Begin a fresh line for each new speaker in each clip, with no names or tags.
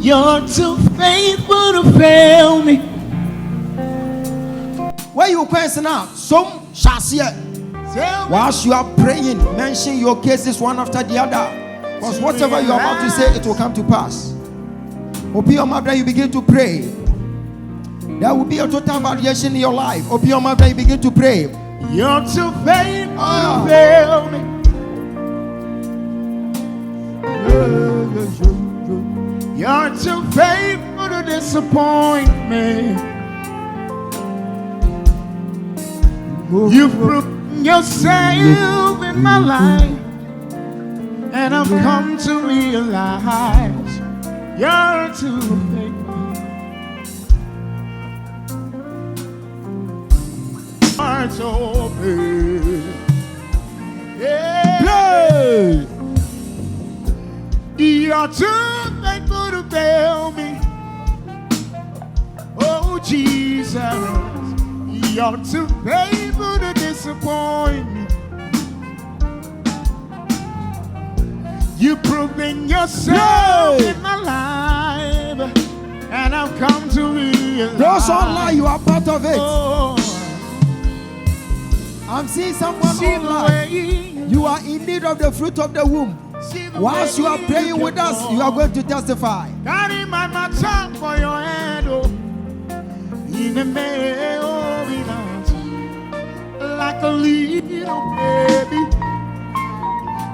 You're too faithful to fail me.
Where you question now? Some shall see it. Whilst you are praying, mention your cases one after the other. Because whatever you are about to say, it will come to pass. Open your mouth and you begin to pray. There will be a total variation in your life. Open your mouth and you begin to pray.
You're too faithful to fail me. You're too faithful to disappoint me. You've proven yourself in my life, and I've come to realize you're too faithful. Hearts open. Yeah. You're too faithful to fail me. Oh Jesus, you're too faithful to disappoint me. You've proven yourself in my life, and I've come to realize.
Those online, you are part of it.
Oh,
I'm seeing someone online. You are in need of the fruit of the womb. Whilst you are praying with us, you are going to testify.
Carry my matter for your head, oh, in the mail, like a little baby.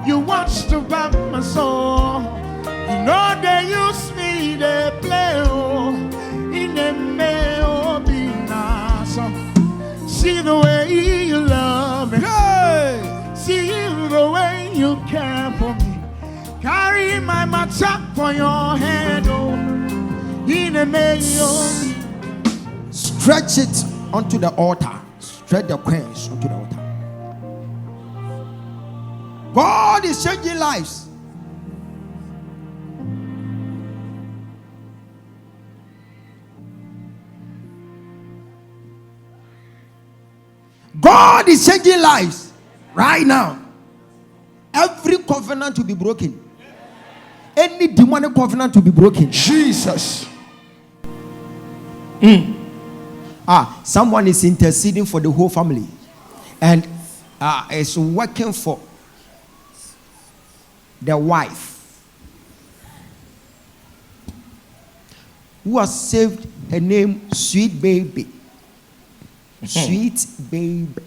You watched about my soul. You know they use me, they play, oh, in the mail, be nice. See the way you love me.
Hey!
See the way you care for me. Carry my matter for your head, oh, in the mail.
Stretch it onto the altar. Stretch the queens onto the altar. God is changing lives. God is changing lives right now. Every covenant will be broken. Any demonic covenant will be broken.
Jesus.
Someone is interceding for the whole family and is working for the wife who has saved her name Sweet Baby. Sweet Baby.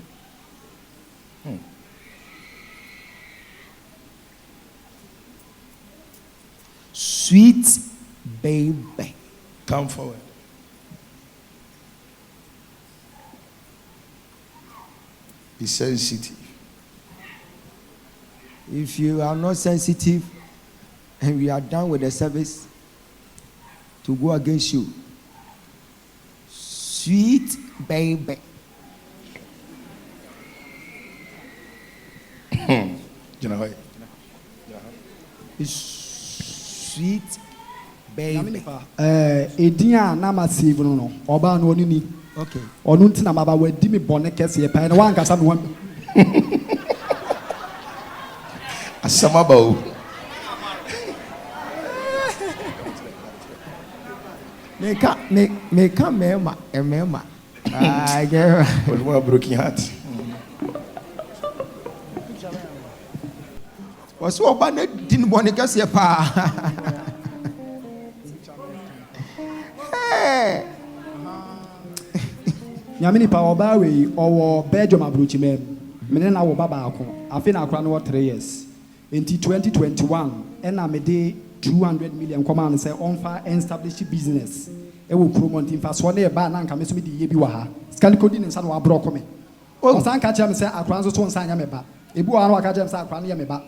Sweet Baby.
Come forward. Be sensitive.
If you are not sensitive and we are done with the service to go against you, Sweet Baby. Sweet Baby.
Edia na massive no. Oba no ni.
Okay.
Onu nti na baba wadi me bone kese ye pa na wan kasa me wan.
Asama ba o.
Meka mema. Ah, girl.
What a broken heart.
Was oba na din bone kese pa. Hey.
Nyamini pa oba we owo bejo mabruchi mem. Mene na wo baba ako. Afi na akra no 3 years. Enti 2021 ena me de 200 million command say on fa establish business. E wo promote in fa so na e ba na nka me so me de ye bi wa ha. Skali kodi ne nsa no abro ko me. O san ka chem say akra nso so nsa anya me ba. Ebi wa no aka chem say akra no ye me ba.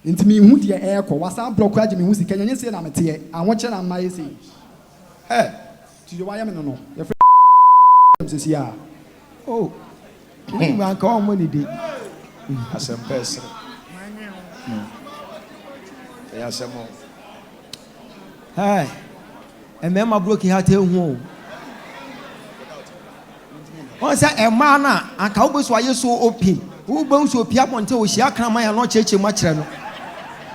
Enti me hu de e ko wasa abro ko age me hu sika nyanye se na me te anwo che na ma ye se. Eh, ti yo wa ya me no.
Oh, we can call money day.
As a person. Yes, I'm on.
Hey, and then my broken heart home. Once a man, and cowboys were so open. Who bones will be up until we shall come and not church much.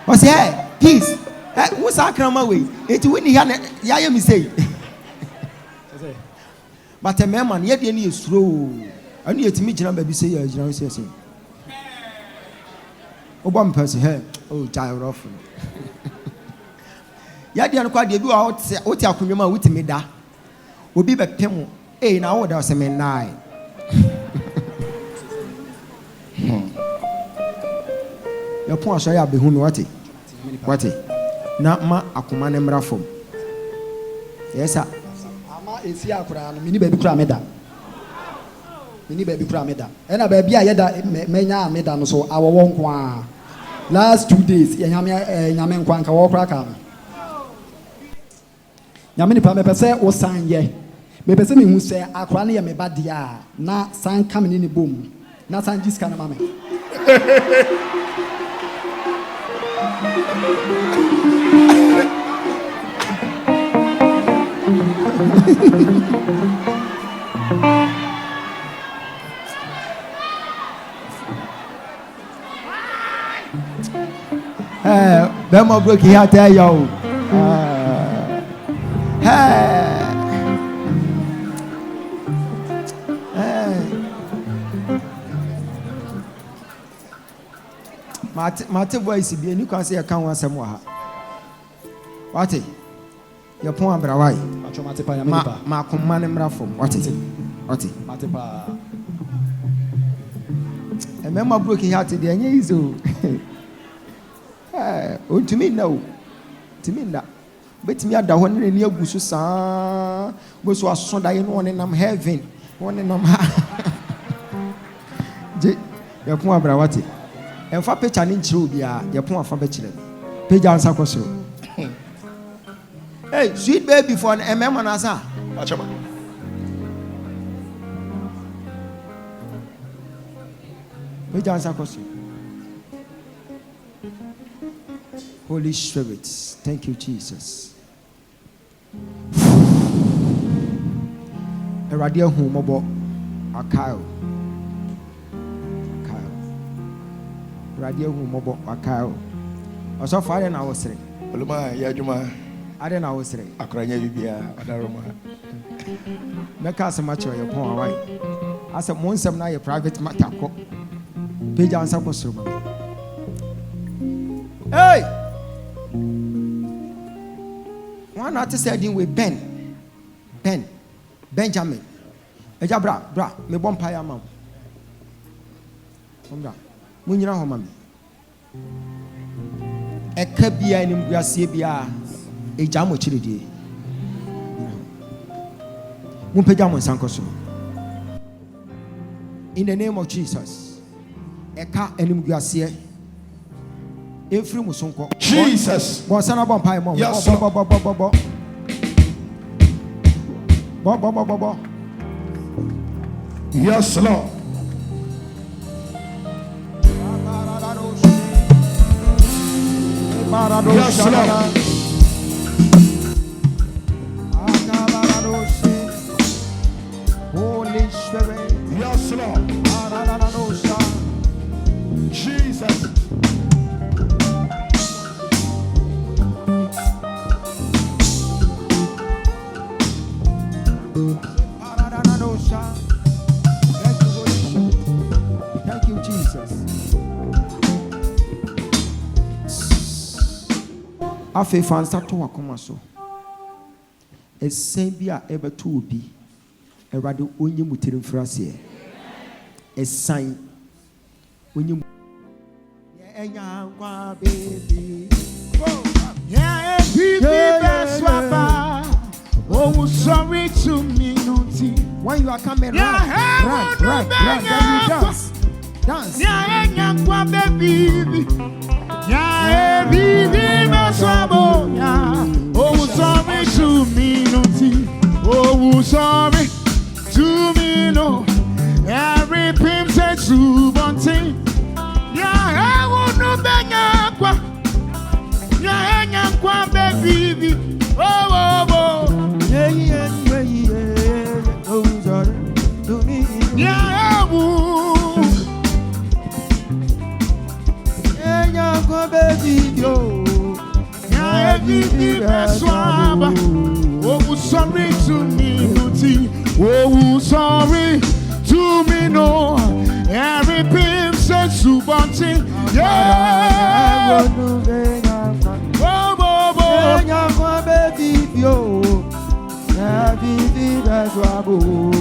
Was here, peace. What's our crama way? It win here. Yeah, me say. But a man, yet you need slow. I need to meet you, baby. Say, you know, say. Oh, one person here. Oh, child of. Yadian quite debut out. What you come with me da? Will be back Temu. Eh, now there was a man nine. Your point shall be whom what? Not ma akumane mrafom. Yes, sir.
Ama esi akura no mini baby kura meda. Mini baby kura meda. Ena baby a yeda menya meda no so awowo nko a. Last 2 days nyame nko anka wo kura ka. Nyame ni pa me pese wo san ye. Me pese me hu se akura ne ye me ba dia na san kam ni bom. Na san jiska na mame.
Bema broke here tell you. Mate voice be you can say I can't want some more. What? Your point brawai. Ma command mrafom. What?
Matepa.
Remember broke here today and you so. Oh, to me no. To me that. But me ada one in your bush sa. Boso asonda in one in heaven. One in your point brawati. And for picture in true, your point for bachelor. Page answer question. Hey, sweet baby for an Manasa. Page answer question. Holy Spirit, thank you, Jesus. A radio home about a cow. Radio mobile account. I saw fire and I was saying, Oluma, Yajuma, I don't know, I was saying, Akranya Bibia, Adaroma. Make us a match of your point, right? As a monster, now a private matter. Page answer was through. Hey! One artist said in with Benjamin. Ejabra, me bompire mom. Munyina ho mami eka bia ni mbuasie bia eja mo chiredie mumpeja mo sankoso in the name of Jesus eka enim mbuasie efri mo sonko
Jesus
bo sana bo mpai mo bo
yes Lord yes, Lord.
Holy Spirit.
Yes, Lord. Jesus.
Thank you, Jesus. Afe fansa to wakoma so esen bi a ebeto obi erade onye mutiri mfrase esan onye enya kwa baby
Yeah, swapa. Oh, sorry to me, naughty.
when you are coming run then you dance
Yeah, baby. Yeah, baby, maswabo. Yeah. Oh, sorry to me, naughty. Oh, sorry to me, no. Every pimp said to bunting. Yeah, I won't know that. Yeah, baby. Oh.
yeah oh sorry to me
Yeah,
yeah kwa baby yo
yeah,
Tubio, Navivi, that's Wabu.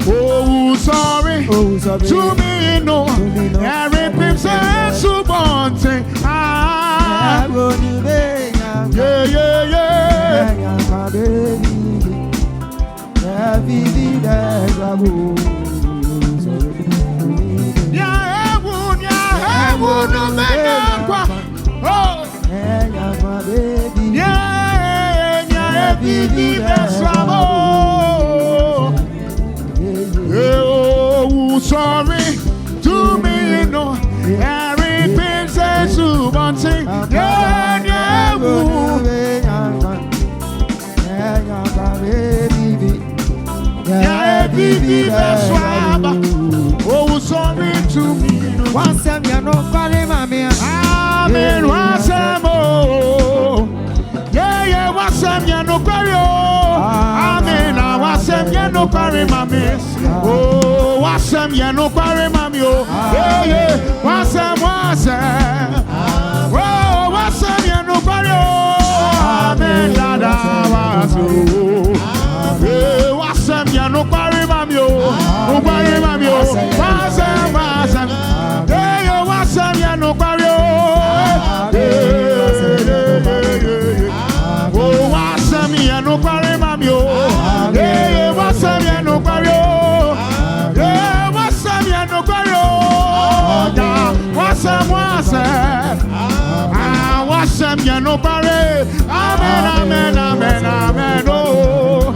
Oh, sorry, to me, no, everything's so wanting. Oh, sorry, to me, no, everything says to one thing. Oh, sorry to me, no.
Once I'm your no party, mammy.
Amen, once I'm yeah, once I'm your no party. Amen, once I'm your no party, mammy. Oh, once I'm your no party, mammy. Yeah, once I'm. Oh, once I'm your no party. Amen, dada, once I'm your no party, mammy. No party, mammy. Once I'm. Yeah, once I'm your no party. Oh, once I'm your no party, mammy. Yeah, once I'm your no party. Yeah, once I'm your no party. Once I'm. Once I'm your no party. Amen, amen, amen, amen. Oh,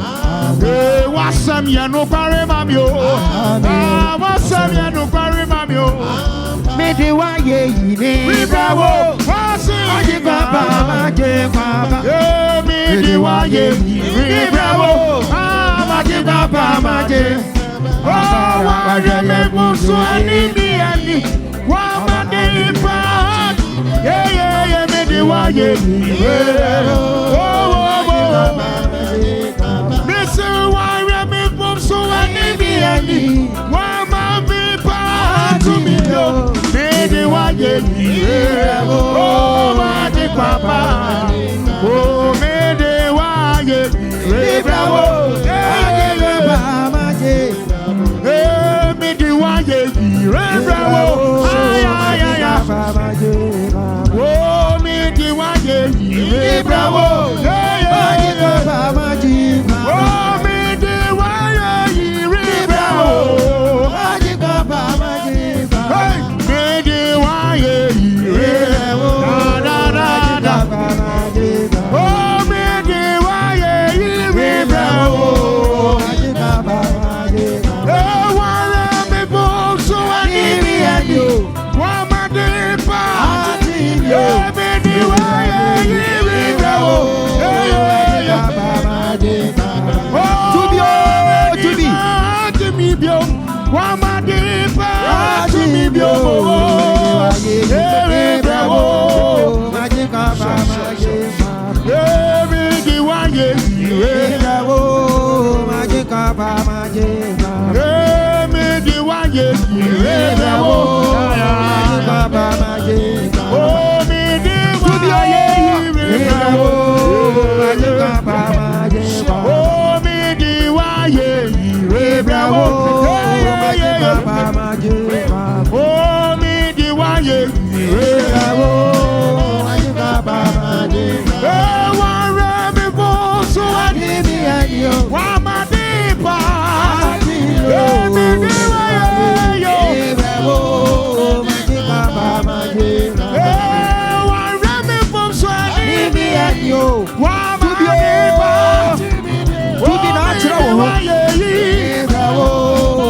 once I'm your no party, mammy. Once I'm your no party, mammy.
Me the way ye bravo. Ogyaba, Ogyaba.
Yeah, me the way ye bravo.
Ogyaba, Ogyaba.
Oh, why you make me so any? Why my day back? Yeah, me the way ye bravo. Listen, why you make me so any? Why my day back to me? Me the way ye bravo. Oh, my day papa. Oh, me the way ye bravo. Me the way ye bravo. Oh, me the way ye bravo. Oh, me the way ye bravo. Hey, me the way ye bravo. Oh, me the way ye bravo.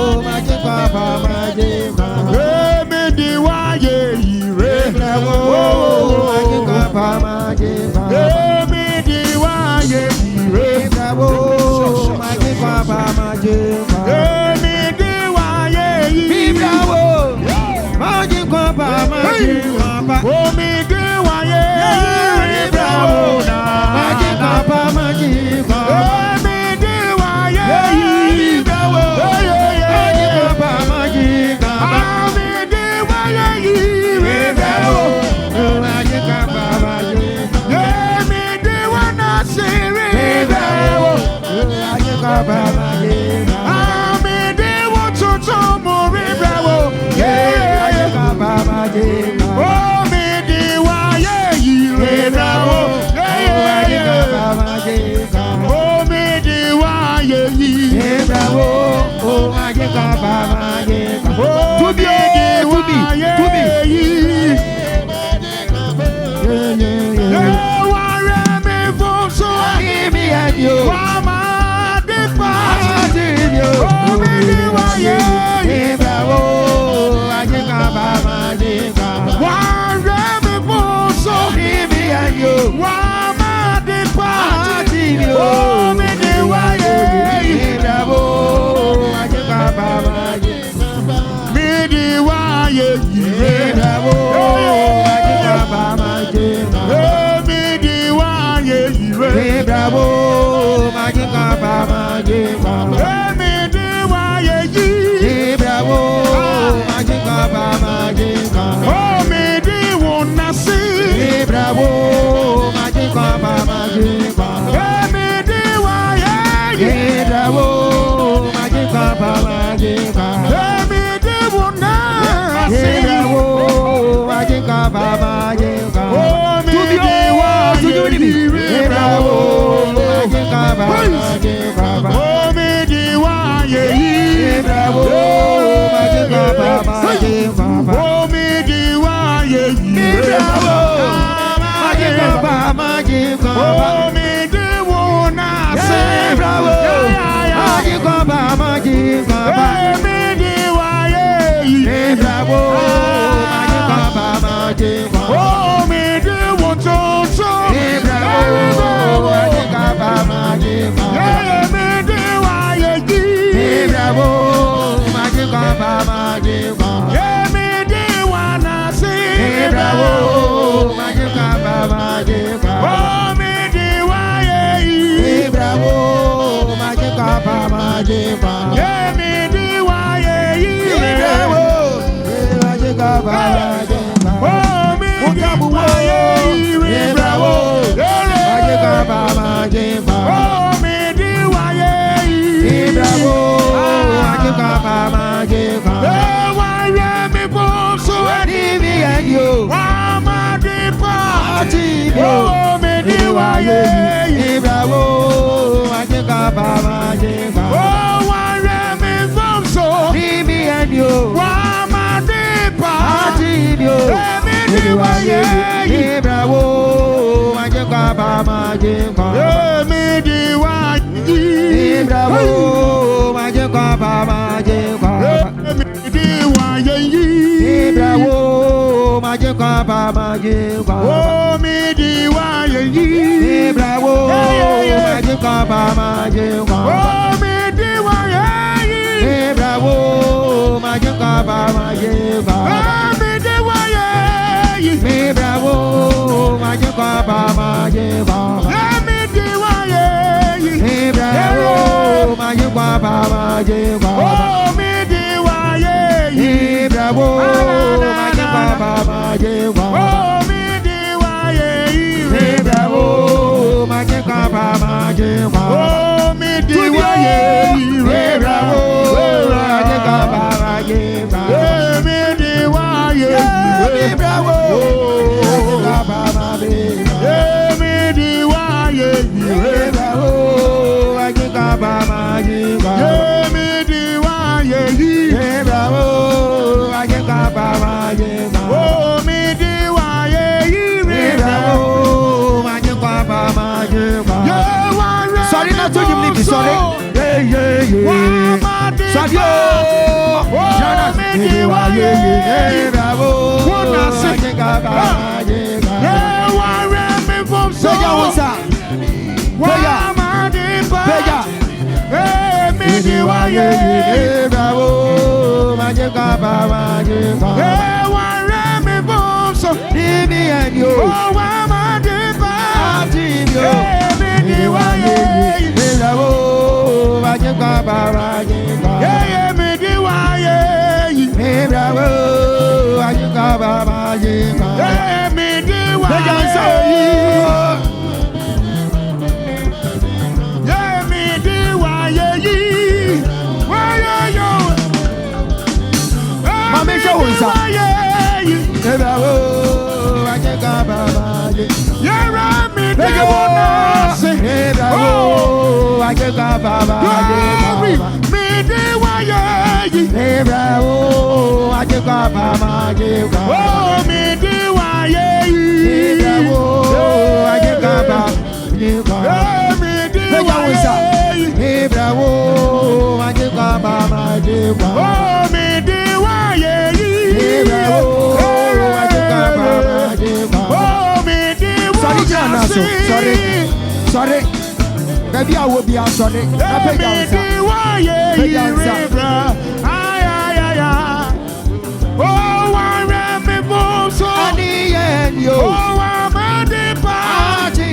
Oh, me di wa ye yi bravo. Oh, me di wa ye yi bravo. Oh, me di wa ye yi.
Sorry. Maybe I will be sorry.
Oh, I remember so. Oh, I'm at the party.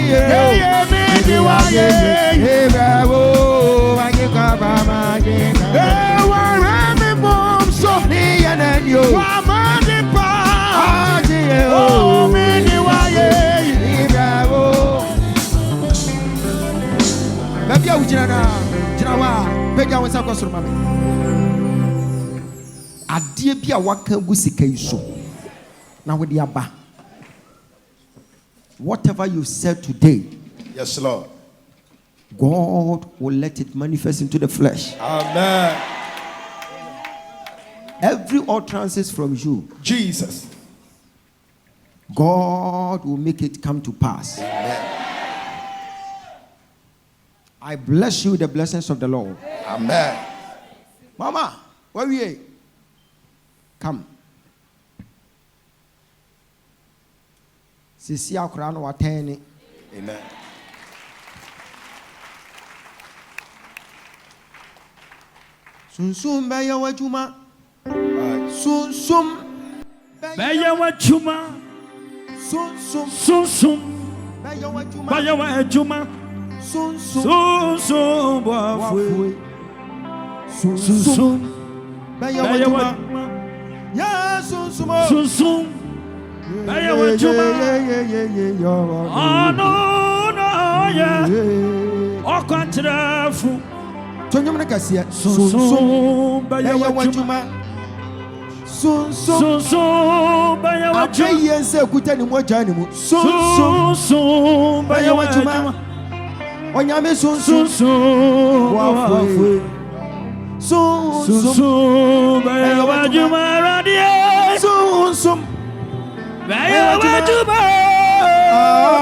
Adie bi a waka gu sika yi so na we de aba. Whatever you said today,
yes, Lord,
God will let it manifest into the flesh.
Amen.
Every utterance from you,
Jesus,
God will make it come to pass.
Amen.
I bless you with the blessings of the Lord.
Amen.
Mama, where are you? Come. Sisi akura no wateni.
Amen.
Sunsum beye wajuma. Sunsum
beye wajuma. Sunsum beye wajuma. Sunsum bafwe. Sunsum beye wajuma.
Ya sunsum.
Sunsum beye wajuma. Oh no yeah. Okwantrafu.
Tonyom na kasiya.
Sunsum beye wajuma. Sunsum beye wajuma.
Abaye nse kuta ni moja ni mu.
Sunsum beye wajuma.
Onyame sunsum wafwe.
Sunsum beye wajuma radie.
Sunsum
beye wajuma.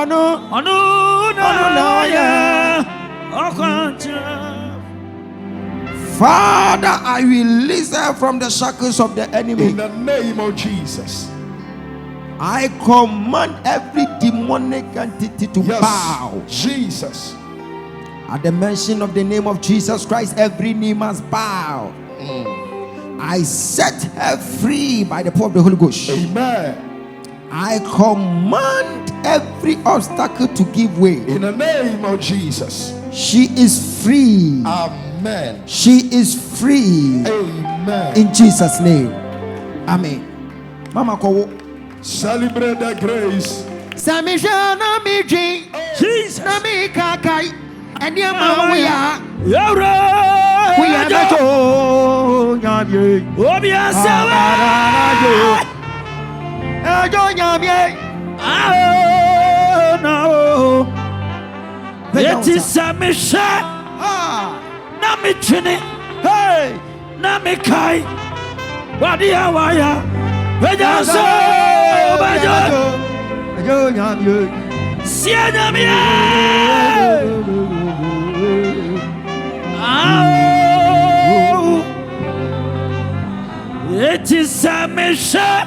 No
yeah. Okwantrafu.
Father, I release her from the shackles of the enemy.
In the name of Jesus.
I command every demonic entity to bow.
Jesus.
At the mention of the name of Jesus Christ, every knee must bow. I set her free by the power of the Holy Ghost.
Amen.
I command every obstacle to give way.
In the name of Jesus.
She is free.
Amen.
She is free.
Amen.
In Jesus' name. Amen. Mama Kowo.
Celebrate the grace.
Samishana miji.
Jesus.
Nami kakai. And yama we are.
Yara.
We are the joy.
Obia sawa. Oh no. It is a mission. Nami chini. Hey. Nami kai. Wadi awaya. Veja so. Bajo. Siena mia. It is a mission.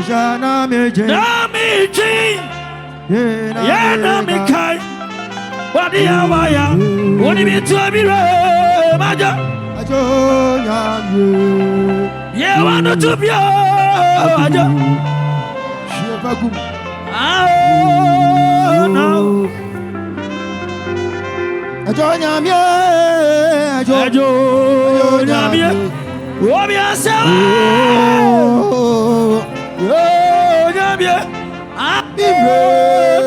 Nami chini. Yeah, Nami kai. Wadi awaya. Oni bitu abire. Bajo. Yeah, one to be oh no. Ajo nyamie. Obia sawa. Oh nyamie. Abibre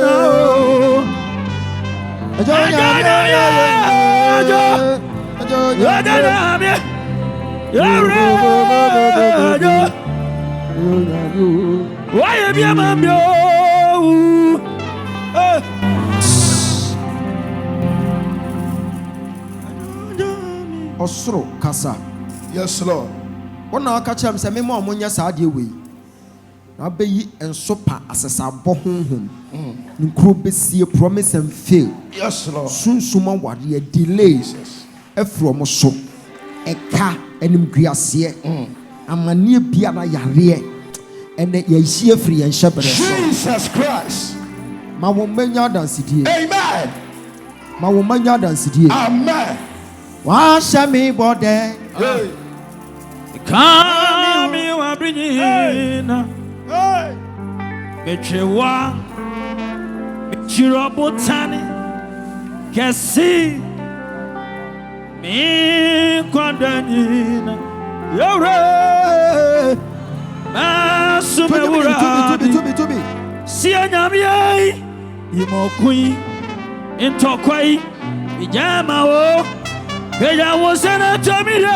no. Ajo nyamie. Ajo nyamie. Why be a man?
Osro kasa.
Yes, Lord.
One na aka kyerɛ m sɛ mema ɔmo nyɛ saa adeɛ wei na abɛyi nso pa asesabɔ honhom nkuro bɛsie promise and fail.
Yes, Lord.
Sunsum awareɛ delays ɛfiri ɔmo so ɛka animguaseɛ amanneɛ bia na yareɛ ɛnɛ yɛahyia firi yɛn hyɛbrɛ so.
Jesus Christ.
Ma wɔn manya adansidie.
Amen.
Ma wɔn manya adansidie.
Amen.
Wahyɛ me bɔdɛ.
Hey.
Come, you are bringing.
Hey.
Bechewa, Bechirobotani, Kessi, me Quandanina, Yore, Masumura,
To be.
Sianyamia, Imokui, Intokwai, Vijama, Peja was an atomida,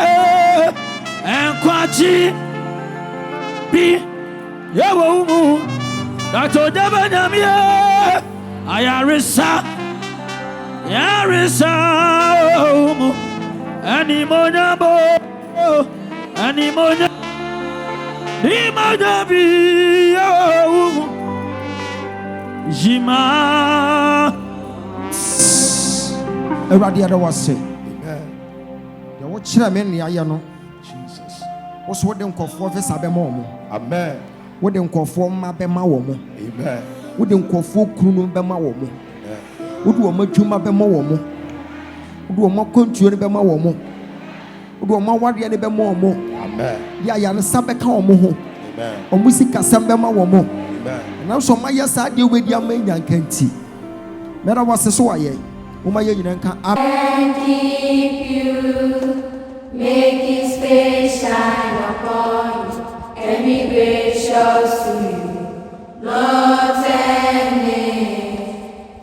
and Quachi, Be. Yawo Dr. Devanamia Ayarisa Animonya Nimadabi Jima
Everybody other was say. The what chira men ya no.
Jesus.
What's what them call for Sabemo?
Amen.
What them call for Mabema woman?
Amen.
What them call for Kuno Bema woman? Would do a Machuma Bema woman? Would do a more country Bema woman? Would do a more warrior Bema woman?
Amen.
Yan Sabeka woman.
Amen.
Or Musika Sambema woman.
Amen.
And also my yes, I deal with your main and can't see. Mera was a soye. Umaya Yanka.
And keep you, make his face shine upon you, and be gracious to you. Lord, send me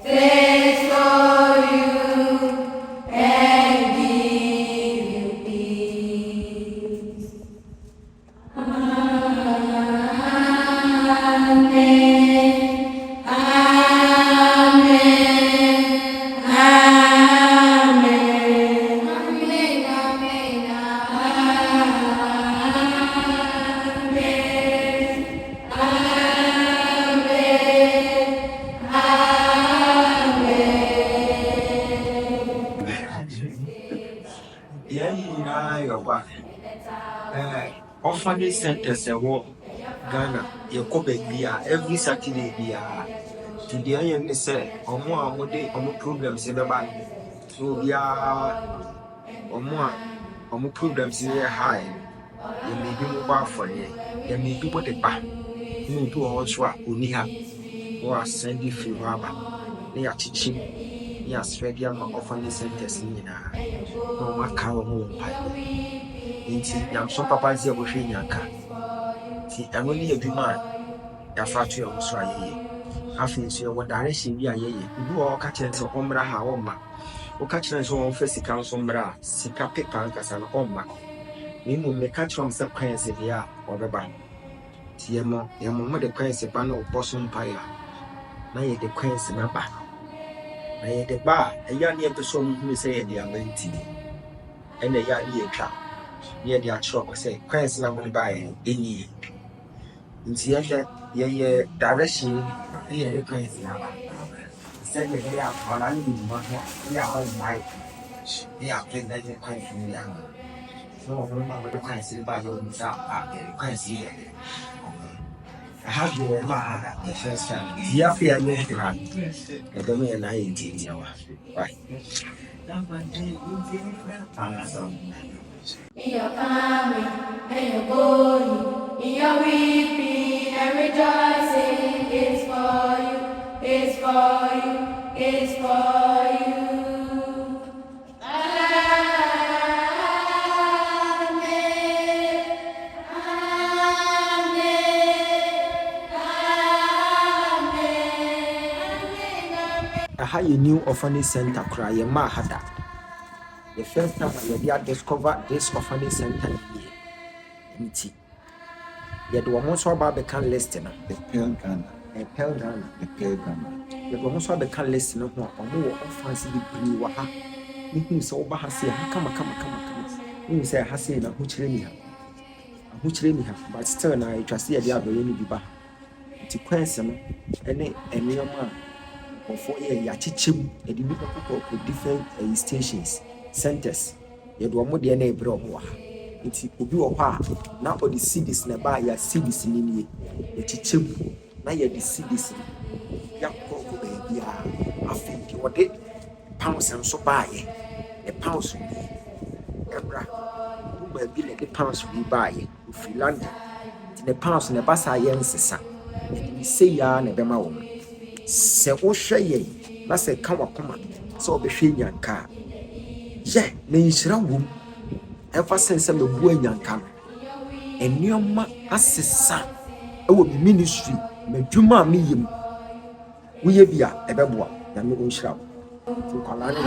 face for you, and give you peace. Amen.
Orphanage centers Ghana, you go back every Saturday. Today, I say, or more programs in the bank. So, we are or more programs in the high. You may be mobile for you. You may be what the back. You may do also only have or send you free rubber. They are teaching. Yes, regular orphanage centers in no more cow home pipe. I'm so papa is your yanka. See, I'm only a demand. Your factory of Australia. I feel so what direction we are ye. You do all catchers of Ombra Haoma. Or catchers on first accounts Ombra, Sika Pipankas and Omba. We will make catch from some kinds of ya or the bank. Tiamo, your mother quains a banner of Bosom Pire. Now you're the quains in a bar. Now you're the bar, a young episode who say the ability. And a young year trap. Near the shop, say, Quains not going to buy any. In the direction, here the Quains now. Said they are on any one, they are on my. They are playing that Quains from the other. So, remember the Quains by your himself, Quains here. I have your the first time. Yeah, fear you to have. I don't mean an idea. Right.
In your coming and your going, in your weeping and rejoicing, it's for you, it's for you, it's for you.
I had a new orphanage center cry a mahada. The first time I discovered this orphanage center in Yet one more so about the can listen.
The pale Ghana.
A pale Ghana.
The pale Ghana.
Yet one more so about the can listen. Or more fancy the pre waha. Making so bahasi. Come. You say Hassi and a huchremiha. But still, I trust the idea of any biba. To question any man or for a yachichim, a different stations, centers. Yet one more DNA bro. It will be a while. Now, all the cities nearby, your cities in the chichim. Now, you're the cities. Yakko, baby, I think you are dead. Pounds and so buy a pounds. Ebra, who be the pounds we buy, free London. The pounds in the Bassa Yensis. We say ya never woman. Say, oh, shay, that's a come. So be free and car. Yeah, nature room. Ever since I'm a boy young can. And your ma assessa. It will be ministry. Me juma me him. We be a beboa. Yami unshrab. To Kalani.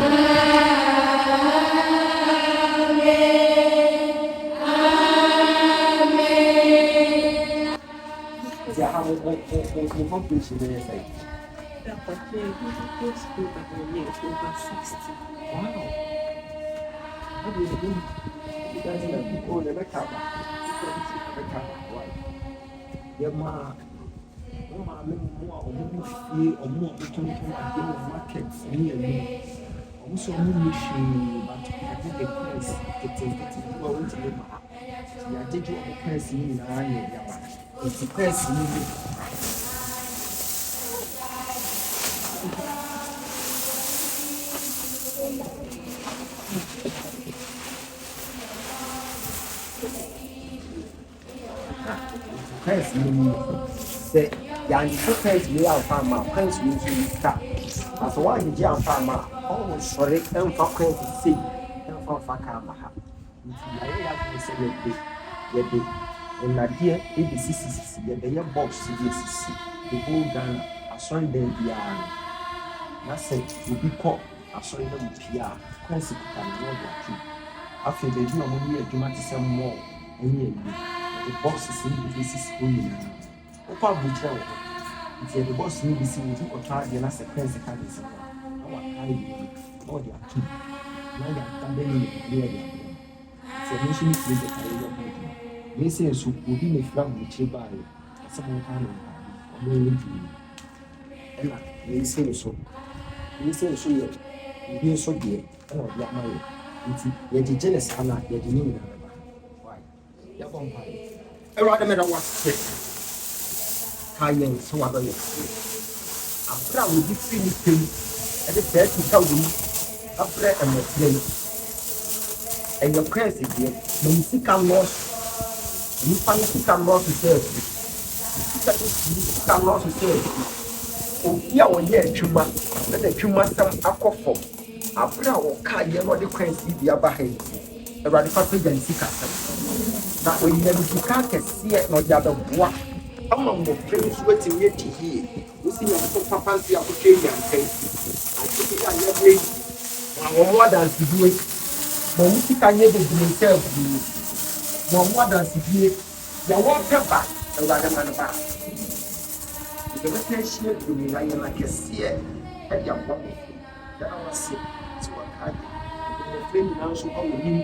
Yeah, how we preach in the say. Wow. How do you do? You guys are people never cover. Why? Your ma, more market, me and me. Also, mission, but I think the price getting going to the market. I did you a price in the area. It's the price in the price say, young price we are farmer, price we start. As one in Jam farmer, oh, sorry, and for to see, and for Fakamaha. I have to say, and my dear, ABC, the box, the whole gun, a Sunday beyond. Nothing will be caught, a Sunday PR, consequent and no true. After they do only a dramatic more, and the box is in the basis only. Opa Bucha, if the boss need to see you or try the last sequence, I can't see what I all the two. Now they are coming near them. So, mission is the career. They say, so will be a flag with you by someone kind of and they say so. They say so, yet you so dear, and not yet married. It's yet jealous, and not yet new. Why? You're going to I rather matter what's Kayan, so I don't know. I'm proud of this thing, and it's there to tell you. I'm proud of my friend. And your prayers again, when you seek our loss, you find seek our loss to serve. You seek our loss to serve. Oh, here or here, Chuma, let the Chuma some alcohol. I'm proud of Kayan or the crazy the Abahe. A radical and seek us. Now, when you can't see it, not the other one. Among the friends waiting yet to hear. You see, I'm so fancy of Australia and face. I think I never more than to do it. But you can never do yourself. More than to do it. You want to back and rather than back. The retention will be like a seer at your body. That I was sick. So I had the friend now so how you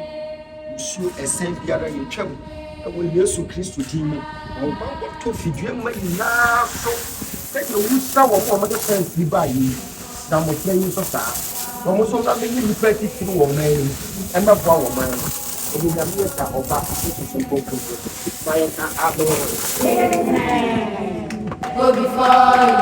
shoot a same other in trouble. I will use to Christ to team. I want to feed you my now. So take the wood sour from the friends we buy you. Some of them use of that. Almost all that many reflected through a man and a power man. And in a meter of that,
Go before you,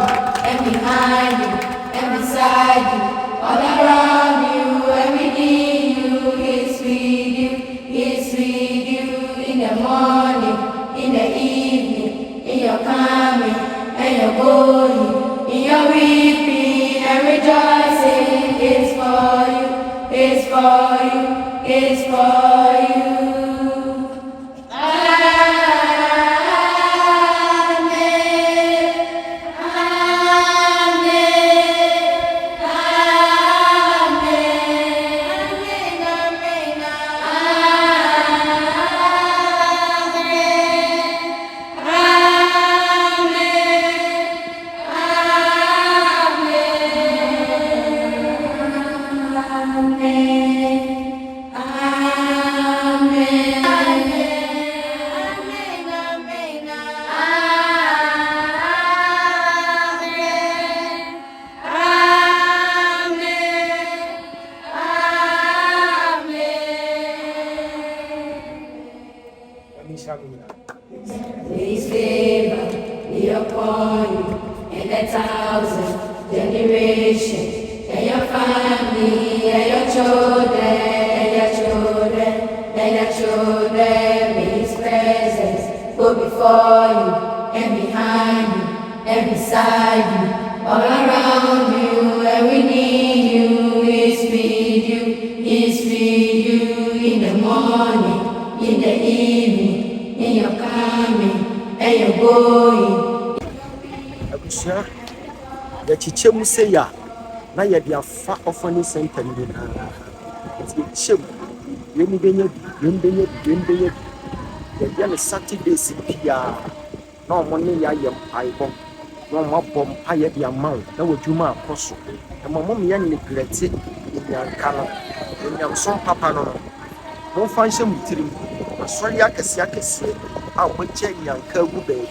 and behind you, and beside you, all around you, and within you, is with you, is with you, in the morning, in the evening, in your coming, and your going, in your weeping, and rejoicing, is for you, is for you, is for you. His favor be upon you and 1,000 generations, and your family, and your children, and your children, and your children. May His presence go before you, and behind you, and beside you, all around you, and we need you. He's feed you, He's feed you in the morning, in the evening, in your coming, and your going.
Abusha, the chichemu say ya, na ye dia fa offering center ni na. Chichemu, yembenye. Ye na Saturday sipia. Na money ya yem aibo. Na mabom aye dia mawo, na wodwuma akoso. Na momom ye neglect in yanka no. Nyam son papa no. Mo fanhye mutirim. Asori akese a woche yanka gu baby.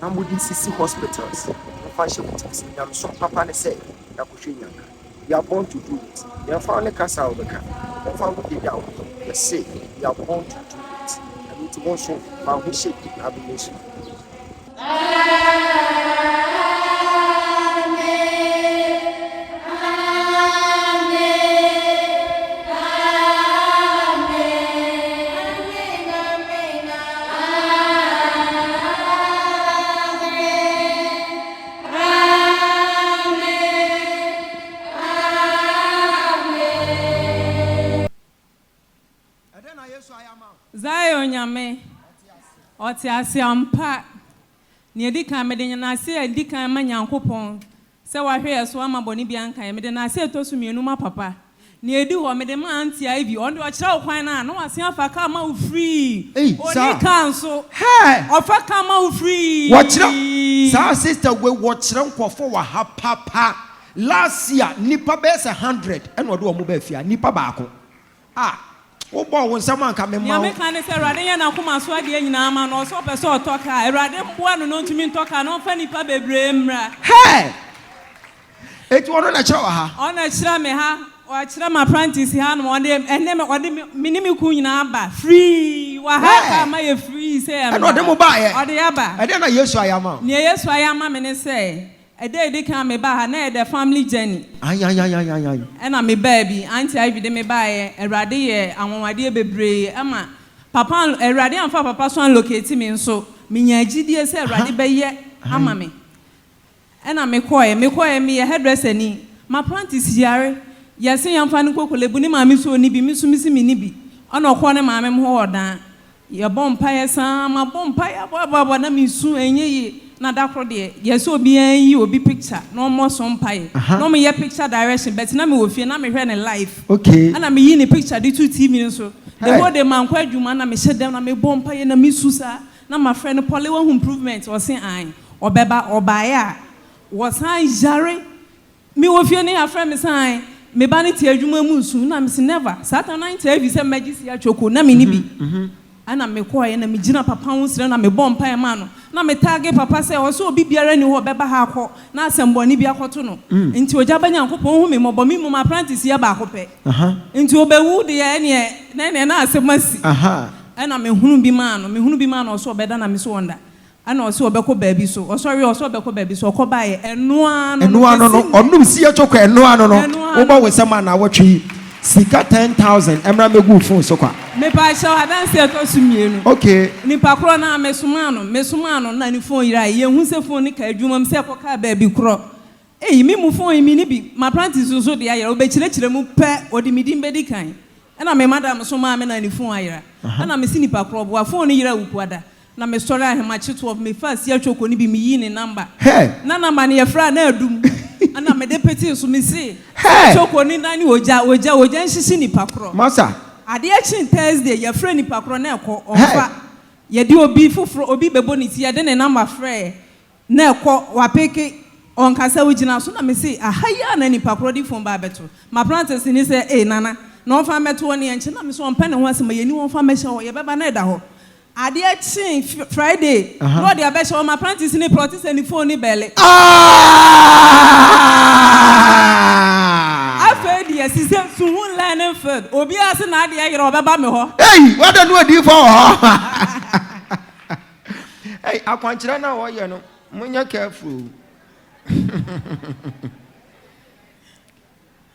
Na mudi sisi hospitals. Mo fanhye mutirim. Nyam son papa ne say ya kohwe yanka. You are born to do it. You are found a casa of the car. You are found to get out. You say you are born to do it. And it won't show my wish it abomination.
Zion Yame, Otiasi Ampa, near Dika Medina, I say a Dika Manya coupon. So I hear Swama Bonibianca, and then I say to me, no, my papa. Near do or Medema Auntie Ivy, on to a child, why not? No, I see if I come out free. Hey, council. Hey, if I come out free.
Watch them. Our sister will watch them for her papa. Last year, Nipa best 100, and what do a mobile Nipa Bako. Ah. Oh, boy, when someone come in, my mechanic said, Radiana Kuma Swaggy and Naman or so, so talk. I rather one known to me talk, I know Fanny Pabe Brimra. Hey! It wasn't a show, on a Shrameha, or a Shram apprentice, Han one day, and then what the Minimukuna free. What my free say? I know the mobile or the Abba. I don't know, yes, I am. Yes, I am, and say. A day they come about the family journey. Ay. And I'm a baby. Auntie Ivy de me buy a radie and one idea be Emma. Papa a radie and papa son locate me so. Minya GDS said radie be ye ama me. And I'm a quiet me a hairdresser ni. My plant is yare. Yes, I'm finding cocoa lebuni mammy so nibi missing me nibi. On a corner mammy more than your bonfire, son, my bonfire, Baba, na me soon and ye. Na dakro de yes obi an yi obi picture no more some pie no me ye picture direction but na me wo fie na me hwe ne live okay ana me yi ne picture de 2 TV so the whole day man kwa adwuma na me hye dem na me bom pie na me susa na my friend Polly one improvement was say an obeba obaye a was an jare me wo fie ne ya friend me say me ba ne tie adwuma mu su na me say never Saturday night TV say magisi ya choko na me ni bi ana me kwa na me gina papa ho sire na me bom pie ma no na me tag papa say o so obi biara ni ho beba ha akọ na asembo ni bi akoto no nti Ogyaba Nyankopon hu me mobo me mu apprentice ya ba akopẹ nti obewu de ya na asemasi ana me hunu bi ma no so obeda na me so wonda ana o so obekọ baabi so o sorry o so obekọ baabi so okoba ye eno ano no onum si ya choko eno ano no wo ba we sama na wotwe Sika 10,000. Emra me go phone so kwa.
Me pa show adanse to sumienu.
Okay.
Ni pa kro na mesumano na ni phone ira ye hu se phone ni ka adwuma mse koka ba bi kro. Me mu phone mi ni bi ma practice so de ayira obekire mu pe odi midim bedi kan. Na me madam so ma me na ni phone ayira. Na me si ni pa kro bo phone ni ira wukuada. Na me story ahema cheto of me first ya choko ni bi mi yi ni number. Na number ni ye fra na adum. Ana me deputy so me say choko ni nani oja nhisi ni pakro
masa
ade achi Thursday ya frɛ ni pakro na ekɔ onfa ye di obi foforo obi bebo ni ti ya de ne number frɛ na ekɔ wapeke onkasa wugina so na me say ahaya na ni pakro di phone ba beto ma practice ni say nana na onfa meto ni enche na me so onpa ne ho asema ye ni onfa mehye ye beba na eda ho ade achi Friday no de abehye ma practice ni practice ni phone ni bele prophet. Obi ase na ade ayere obeba me ho.
Hey, what do you do for? Hey, akwankyerɛ na wɔyɛ no. Munya careful.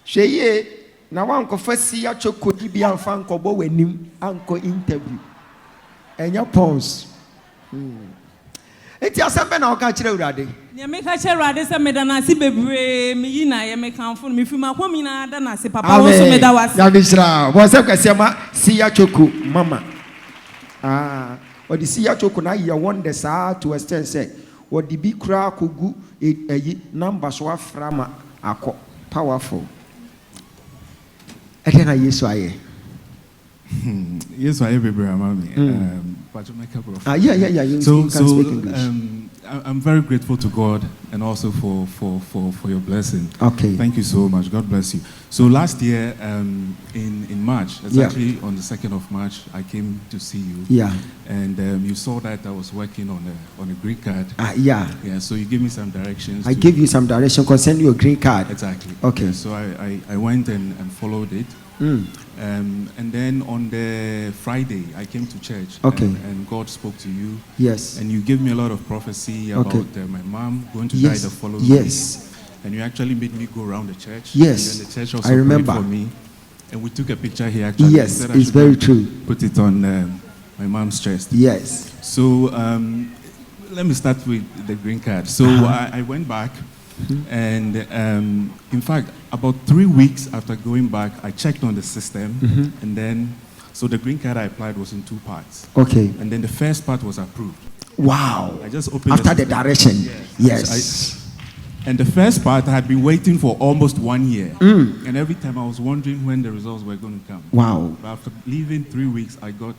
Sheye na wanko fasi ya chokodi bi amfa nkobo w'anim anko interview. Enya pause. Eti asembe na oka kire urade.
Ne me ka kire urade se me da na si bebre me yi na ye me kanfo me fi ma komi na da na se papa wo so me da wase.
Ya bishra. Bo se kwase ma si ya choko mama. Ah, odi si ya choko na ye wonder saa to extend say odi bi kura kogu eyi number so aframa akọ powerful. Ekena Yesu aye.
Yesu aye bebre amami.
Yeah. You can speak English.
I'm very grateful to God and also for your blessing.
Okay.
Thank you so much. God bless you. So last year, in March, actually on the 2nd of March, I came to see you.
Yeah.
And you saw that I was working on a green card.
Yeah.
Yeah. So you gave me some directions.
I gave you some direction concerning your green card.
Exactly.
Okay.
So I went and followed it. And then on the Friday, I came to church.
Okay.
And God spoke to you.
Yes.
And you gave me a lot of prophecy about my mom going to die the following
Yes.
week. And you actually made me go around the church.
Yes.
And then the church also
I remember.
prayed for me. And we took a picture here actually.
Yes, it's very true.
Put it on my mom's chest.
Yes.
So let me start with the green card. So I went back. And in fact, about 3 weeks after going back, I checked on the system, and then so the green card I applied was in 2 parts.
Okay.
And then the first part was approved.
Wow.
I just opened
after the direction. Yes.
And the first part I had been waiting for almost 1 year, and every time I was wondering when the results were going to come.
Wow.
But after leaving 3 weeks, I got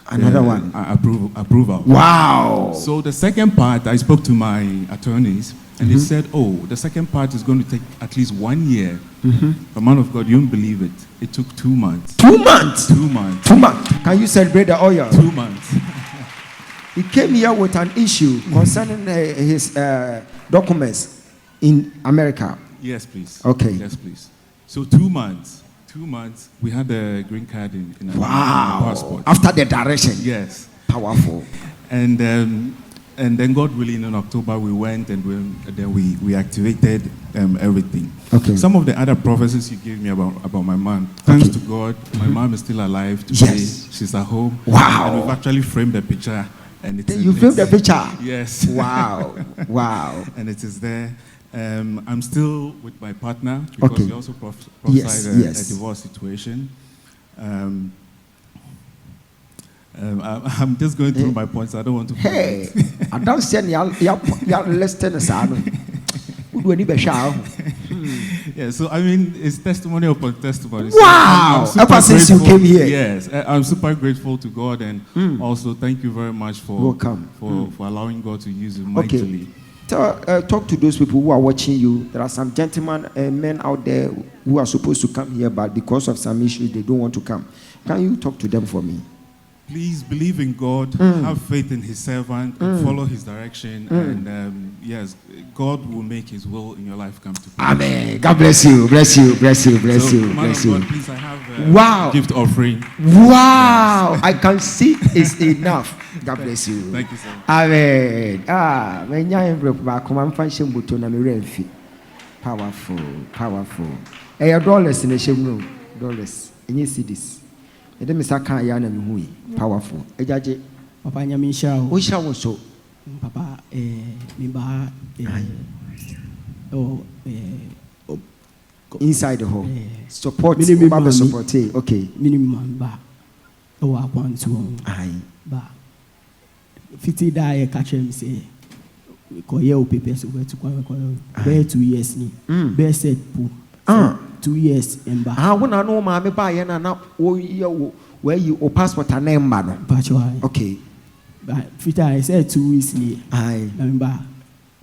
another one.
Approval.
Wow.
So the second part, I spoke to my attorneys. And they said, the second part is going to take at least 1 year. But man of God, you won't believe it. It took 2 months.
2 months?
2 months.
2 months. Can you celebrate the oil?
2 months.
He came here with an issue concerning his documents in America.
Yes, please.
Okay.
Yes, please. So 2 months. 2 months, we had the green card in our passport.
After the direction.
Yes.
Powerful.
And then God willing, in October we went and then we activated everything.
Okay.
Some of the other prophecies you gave me about my mom. Thanks to God, my mom is still alive today.
Yes.
She's at home.
Wow.
And we've actually framed the picture. And
You framed the picture?
Yes.
Wow. Wow.
And it is there. I'm still with my partner because we also prophesied a divorce situation. I'm just going through my points. I don't want to.
Hey, I don't send you listening.
Yeah, so I mean, it's testimony upon testimony.
Wow!
So
ever since you came here.
Yes, I'm super grateful to God, and also thank you very much for allowing God to use you mightily.
Talk to those people who are watching you. There are some gentlemen and men out there who are supposed to come here, but because of some issues, they don't want to come. Can you talk to them for me?
Please believe in God, have faith in His servant, and follow His direction. And yes, God will make His will in your life come to pass.
Amen. God bless you. Bless you. Bless you. Bless
So,
you.
man
Bless
of
you.
God, please, I have a gift offering.
Wow. Yes. I can see it's enough. God bless you.
Thank you so much.
Amen. When you envelope back, come and function button and me powerful. Powerful. $dollars in the shame room. $. And you see this. Ede misa kan ya na mehu yi powerful ejaje
papa nyame sha
o sha wo so
papa me ba
inside the hall support baba support okay
minimum ba o akwantu
ai
ba fiti da ye ka chem say ko ye o papers we to kwa be 2 years ni be set po 2 years emba
wona no ma me ba ye na wo ye wo yi o passport na emba no okay
but fita I said 2 weeks ni
ai
emba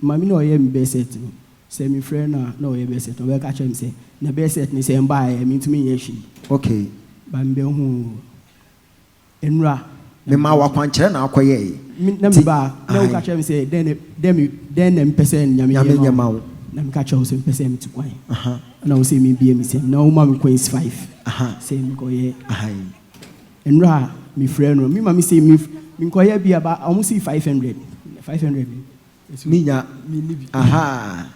mami no ye be set no say me friend na ye be set no we ka chem say na be set ni say emba ye me ntumi ye hwi
okay
ba mbe hu enra
me ma wa kwankyere na akoye
na me ba na wo ka chem say then them person nyame ma wo na me ka chem say person me to kwan na wo say me bia me say na wo ma me coins 5 Say me go ye. And ra me friend no. Me mama say me go ye be about almost 500. 500.
Me live. Aha.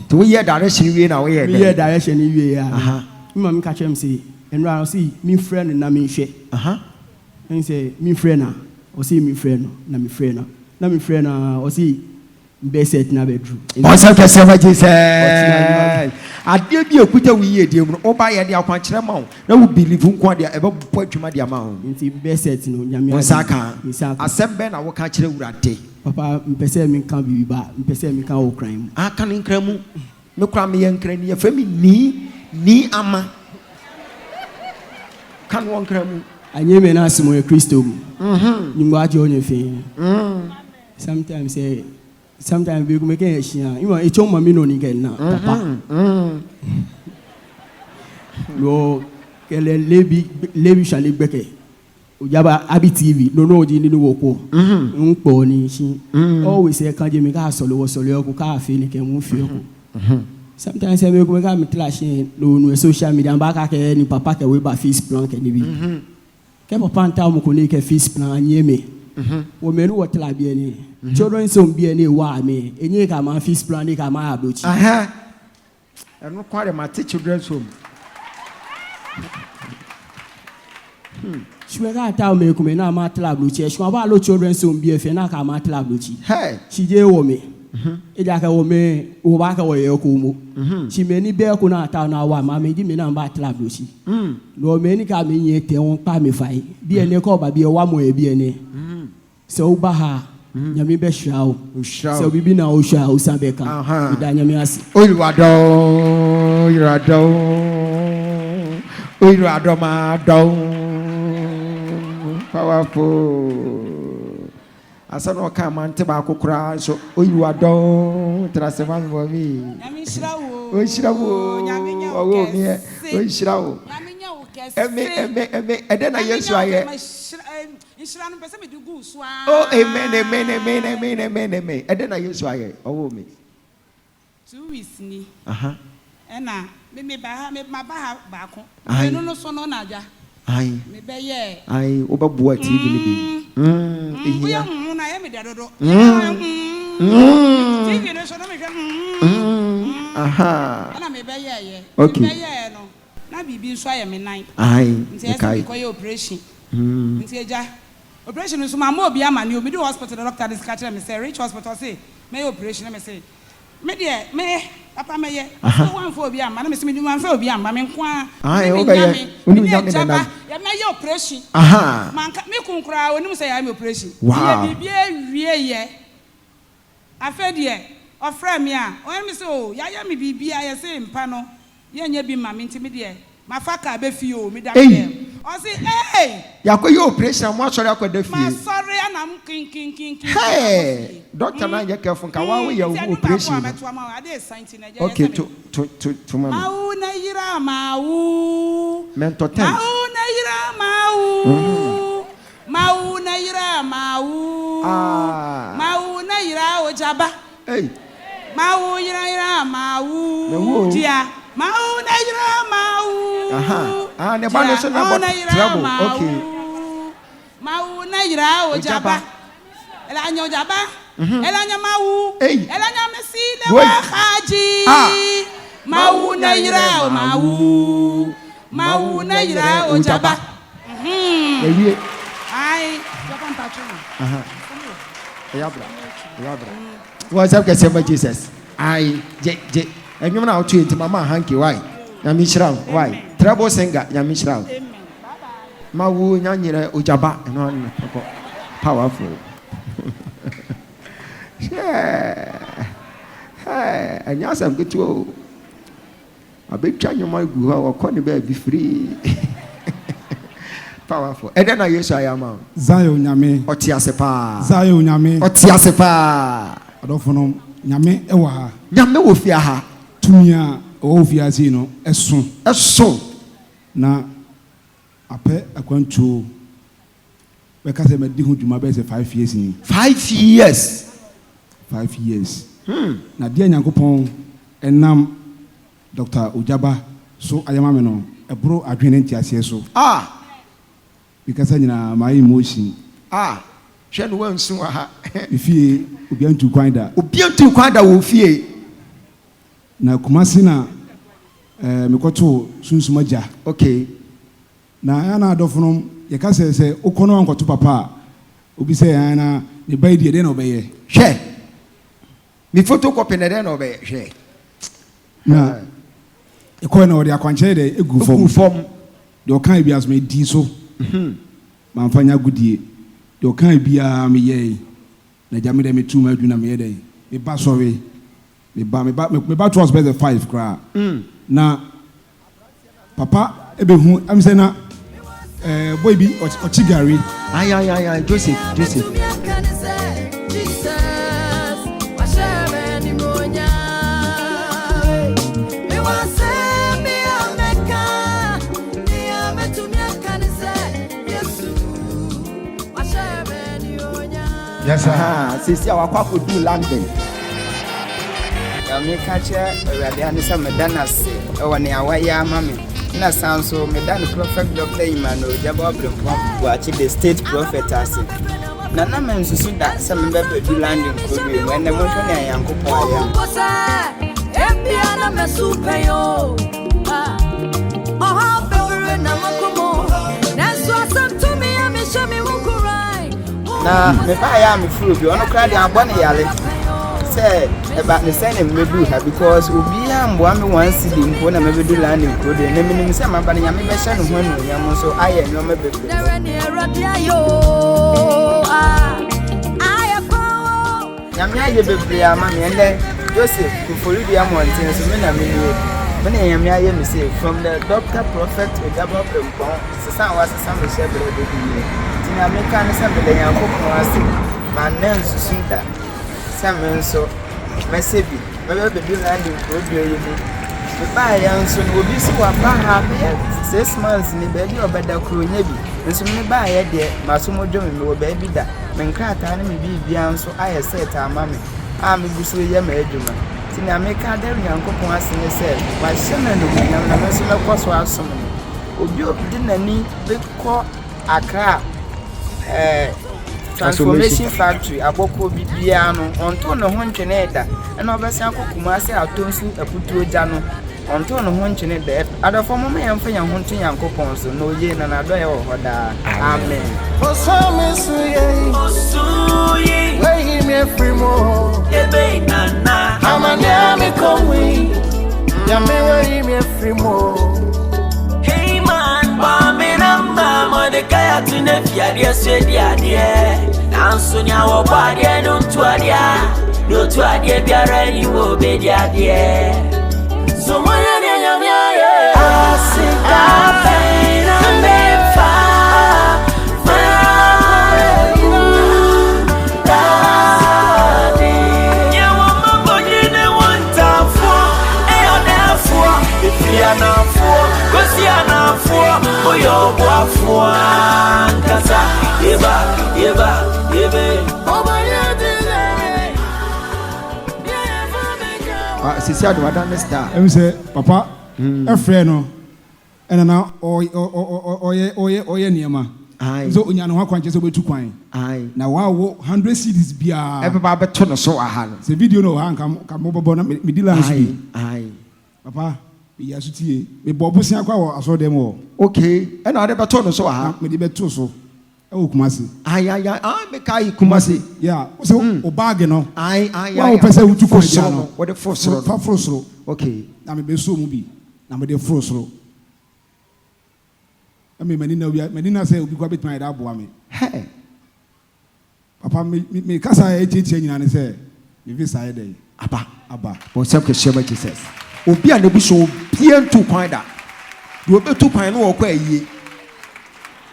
To we hear direction we na we hear.
Me hear direction we ya. Me mama catch him say and ra see me friend na me hwe. And say me friend na. O see me friend na me friend na. Na me friend na o see Beset na bedroom.
Once I say Jesus. I deal be okuta we ye deal no oba ye de akwankyere ma wo. Na wo believe nko de ebe bo adwuma de ma wo.
Nti beset no nyame
Osaka. Asem na wo ka kyere wurade.
Papa mpese me kan bibi ba, mpese me kan wo kran mu.
Aka ne nkran mu. Me kra me ye nkran ni ye fa mi ni ama. Kan wo nkran mu.
Anye me na asimo ye Kristo mu. Nyimwa aje onye fe. Sometimes we make a share. You know, it's on my minute again now, Papa. No, Levi shall be Ogyaba Abi TV. No, Jini Woko. Pony. She always say, can't you make a solo car feeling can move you? Sometimes I make a clashing no social media back any papa can way by face plank and be. Kept upon town connect a face plan near me. Women what la bien. Children so be any wa me. Any come on feast plan, come on about you.
I'm not quite my children's home.
She went out me come na matla bluchi. She wa lo children so be a fena come matla bluchi.
Hey,
she je wo me. Ejaka wo me wo ba ka wo ye ko mu. She me ni be ko na ta na wa ma me di me na matla bluchi. No me ni ka me yin te won pa me fai. Bi ene ko ba bi e wa mo e bi ene. So ba ha. Nyame be hwa o. So bibi na o hwa o san be ka. Da nyame ase.
Oyirado ma do. Powerful. Asa no ka man te ba kokura so oyirado trasema mo mi.
Nyame hira wo.
O hira wo.
Nyame nya
wo mi e. O hira wo.
Nyame nya wo kese.
Eme ede na Yesu aye.
Hira no pese me du gu so a.
Oh amen. Ede na Yesu aye. Owo mi.
2 weeks ni.
Ena me ba ha me ma ba ha ba ko. Me no so no na ja.
Ai.
Me be ye.
Ai, oba bua TV ni bi.
Ehia. Na ye me da dodo. TV no so no me hwe.
Aha.
Ana me be ye.
Okay.
Me be ye no. Na bibi nso aye me nan.
Ai.
Nti ese ko ye operation. Nti eja. Operation nso ma obi ama ni obi do hospital doctor dis catch me say Rich Hospital say me operation me say me there me papa me ye so one for obi ama na me say me one for obi ama me nko a
ai o be ye unu nya me na
ya me ye operation man me kunkura oni say ya me operation
wow
ye bibie wie ye afedie ofra me a o me say o ya me bibia ye say mpa no ye nya bi ma me nti me there mafaka be fi o me da dem o say hey
yakoye operation mo sorry akoda fi
ma sorry ana m kin
hey doctor na ye careful ka wa we operation okay to mama
mau na yira mau
mentor time
mau na yira mau mau na yira mau mau na yira Ogyaba
hey
mau yira mau dia mau na yira mau
ne ba no so na bo trouble okay
mau na yira Ogyaba elanya Ogyaba elanya mau elanya mesile wa haji mau na yira mau na yira Ogyaba
ewie
ai papa mpacho
yabra what's up get say Jesus ai je enwom na otu enti mama hanky why na mi shira why trouble singer na mi shira mawu nyanyere Ogyaba eno na powerful hey anya sam ketu abetwa nyoma gu ha okọ ne ba bi free powerful eden na Yesu ayama
Zion nyame
otiasepa
Zion nyame
otiasepa
adofo nyame ewa ha
nyame wo fia ha
tumia o fia si no eso na apɛ akwantuo bɛka sɛ madi ho dwuma bɛsɛ 5 years ni
5 years
na deɛ Nyankopɔn ɛnam Dr. Ogyaba so ayama me no ebro adwene ntiase so because anyina my emotion
hwe no wansu aha
ifie obiantu kwanda
wo fie
na kumasi na mekoto sunsumaja
okay
na ana adofo ye ka se ukono ankoto papa obi se ana ne bai die na obeye
hwe mi photocopy na de na obeye hwe
na eko na odi akwanche de egu fom de okan bi asme di so manfanya gudie de okan bia me ye na jame de metu ma adu na me ye de me ba sorry me ba trust by the 5 kra na papa ebehu am say na boy bi ochigari
ay Joseph
yes sir
sisi awakwa ko do London
ya me catch awade ane say medanas e woni awaya mame na sanso medan prophet doctor Imano Ogyaba wachi the state prophet ase na men susu da say me be do landing program when na mo hwe na yankopon aya
ebia na mesupe yo aha bere na makomo na so asam to me ya me shame wukurai
na me ba ya me furu bi ono kra de abone yale say eba ne say na me do ha because obi ambo am wan city mpo na me be do landing program na minim say ma ba na me be hye no ho anu nyam so aye no me be
na ne erade ayo
nyam ya ye bebre ama me ende Joseph kufori bi amonten so me na me ni me na nyam ya ye me say from the doctor prophet Ogyaba sesa wa sesa me share bre de bi ti na me kan say be de yankopon ase ma nan susunda Samen so mesebi mebe be do landing program yi me ba ya nso no obi si wa ba ha 6 months ni be bi obeda kro nya bi nso me ba ya de maso modwo me wo ba bi da me nkrata na me bi bia nso aye set ama me a me guso ye ma adwuma ti na me ka da Nyankopon asene se wa hyena no na me so me kwaso asom obi di nani be ko Accra transformation factory aboko bibia no onto no ho ntwene da na obesan kokuma se atonsu aputu oja no onto no ho ntwene da adafo mo me yemfa nya ho ntwen Nyankopon so no ye na na do ye wo hoda amen
osuye we me frimo ebe nana amanya me komwi ya me we me frimo hey man ba me namba mo de kaya tune fiade swediade nanso nya wo bade no tuade biara ni wo be diade so mo ya nya ya asika na mefa
sisi ado wadan star
em say papa efre no ena na oye niema so onya no hakwanche so betu kwan na wawo 100 cedis bia
papa beto no so aha no
se video no ha ka mo bobo na me dilance bi papa ya sutie me bobo sia kwa wo aso dem wo
okay ena ade beto no so aha
me di beto so e wo kumase
me kai kumase
ya so o bag no
wa
pese wutu ko dia no
wo de frosro
okay na me be so mu bi na me de frosro ame manina say obi kwa betman da boa me papa me kasa echichi nyina ne say me visa ye dey aba
bo sem ke shema Jesus obi a ne bi so bia ntu kwan da de obetu kwan no okwa ayie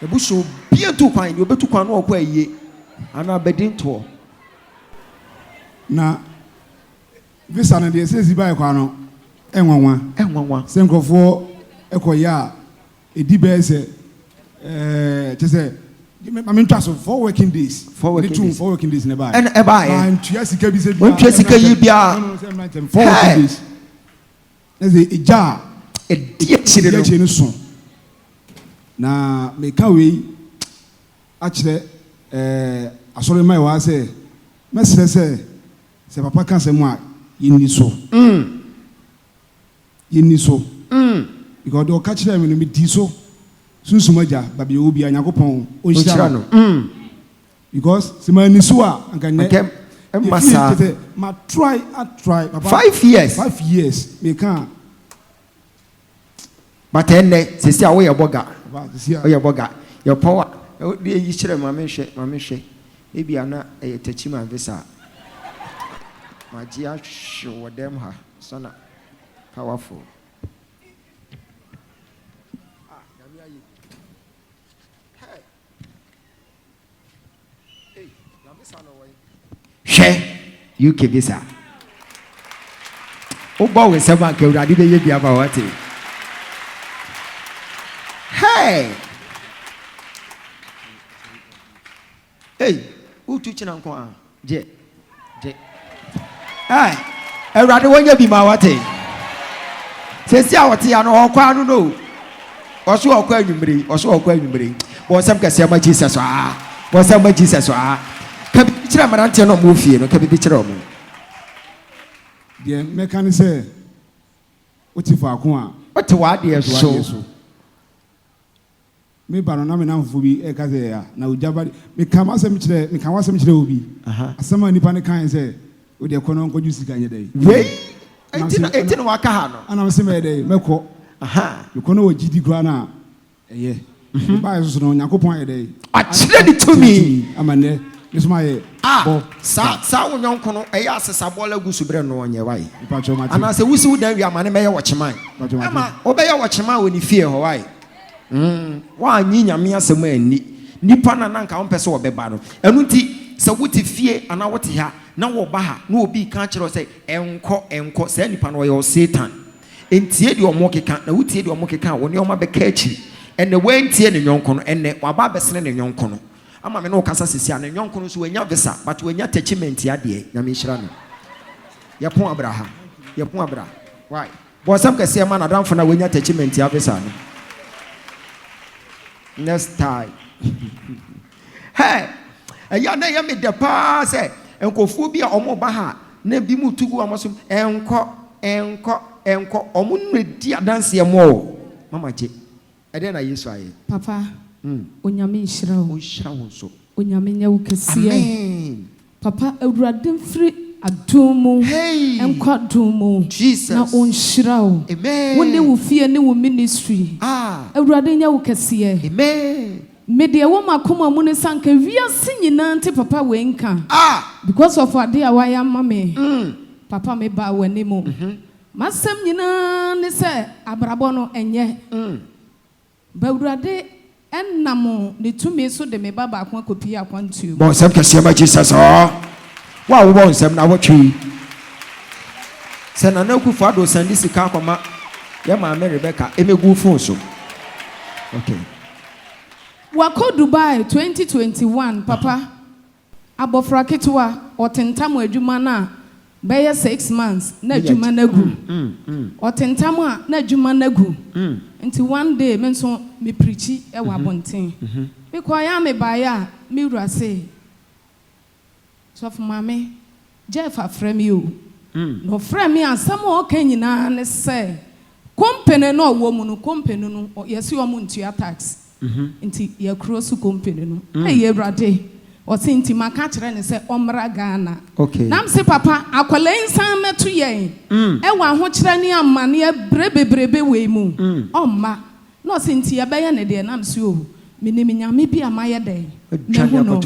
e bu so bia ntu kwan de obetu kwan no okwa ayie ana bedin to
na visa na de say zibai kwa no enwanwa senkrofo ekoya edi be say say I'm interested 4 working days 4 working days never
and
and tuasika bi say
tuasika yi bia
4 working days is a jar
Edia
no so. Na me ka we achire asore mai wa say mesere say papa kan say mo a yini so. Yini so. Because do catch them in me di so. Sunsumaja babi obi anyakopon o hira no. Because semani so a anka ma try papa
5 years.
5 years me can.
But enne sisi a wo ye boga. O ye boga. Your power e yi kire ma me hwe. E bia na e tachima visa. Ma ji a show them ha. So na powerful. UK visa. Oba we seba ke urade be ye bia ba wate. Hey. Utu china nko a. Je. Hey. Urade wonya bi ma wate. Sesi a wote ya no okwa anu no. Oso okwa anwumre. Bo sem kase ma Jesus a. Bo sem ma Jesus a. Chira marante no mo fie no ka bibi chira omo
de meka say oti fa ko a
oti wa de so
me ba no na me namfo bi e ka say ya na Ogyaba me ka wasem chire obi asema nipa ne kan say o de kono nko jusi kan ye dai
enti no waka ha no
ana me se me dai meko me kono wo gidi gura na eye ba so no Yakopon ye dai
a chire di to me
amane
sa wo nyonko no eya asesa bola gusubre no onye wai ana se wusi wo dan wi amane meye wo cheman ama obeye wo cheman woni fie ho wai wa anyi nyame asem ani nipa na nanka won pese wo beba no enu nti se wuti fie ana wote ha na wo ba ha na obi kan kire say enko se nipa no yo Satan entie de omo keka na wutie de omo keka wo ne omo beka achi ene wantie ne nyonko no ene waba besene ne nyonko no ama me no kasa sisia ne nyonko no so wanya visa but wanya attachment ya de nyame hira no yepon abraha why bo sam kase ma na danfo na wanya attachment ya visa no next time hey ya na ya me de pa say enkofu bi a omo ba ha na bi mu tugu amoso enko omo no di adanse mo mama je ede na Yesu aye
papa onyame nhyira wo
so
onyame nya wo kese amen papa awurade mfiri adomu enko adomu
Jesus
na onhyira wo
amen
wone wo fie ne wo ministry awurade nya wo kese
amen
me de wo makoma mu ne sanka wiase nyina nte papa wenka because of ade a waya mame papa me ba wani mu masem nyina ne se abrabo no enye ba awurade enamo ne tumi so de me baba akwa kopi akwantu
bon sem kase ma Jesus wa wo bon sem na wo twi se na na kufa do sandi sika akoma ya ma me Rebecca emegu phone so okay
wako Dubai 2021 papa abofra ketwa otentam adwuma na beye 6 months na adwuma nagu otentam a na adwuma nagu nti one day me so me preachi e wa bonten me kwa ya me ba ya me wura say so for mama Jeff afrem you no frem ya ansam o kan nyina ne say company no wo mu no company no yesi o mu ntua tax nti ya cross company no e Ewurade o se nti maka kire ne say omra Ghana
okay
nam se papa akwala insan metu yen e wa ho kire ne amane brebebrebe we mu omma no se nti ya beye ne de nam se o minim nyame bi amaye de ne hu no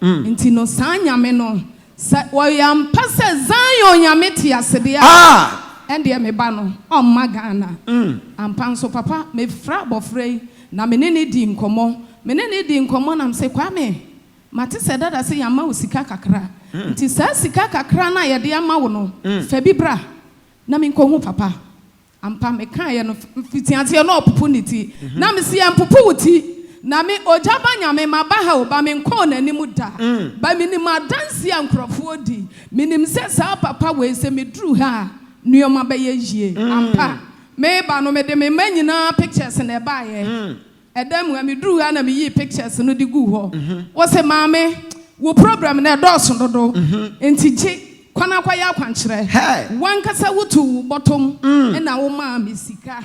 nti no san nyame no wo yam pase Zion nyame ti asede a ende me ba no omma Ghana ampa so papa me fra bofrei na menene di nkomo nam se kwame mate se dada se yama osika kakra nti sa sika kakra na ye de ama wo no fa bi bra na me nkohu papa ampa me kan ye no fitiante no opportunity na me se ampopo wuti na me Ogyaba nyame maba ha oba me nko na nimu da ba me ni madansi ankrofo di me nim se sa papa we se me dru ha nuoma ba ye yie ampa me ba no me de me manyina pictures na ba ye edam ga me duru ha na me yi pictures no de gu ho wo se maame wo program na do dodo enti kwana kwa ya kwankyere wankasa wotu bottom na wo ma me sika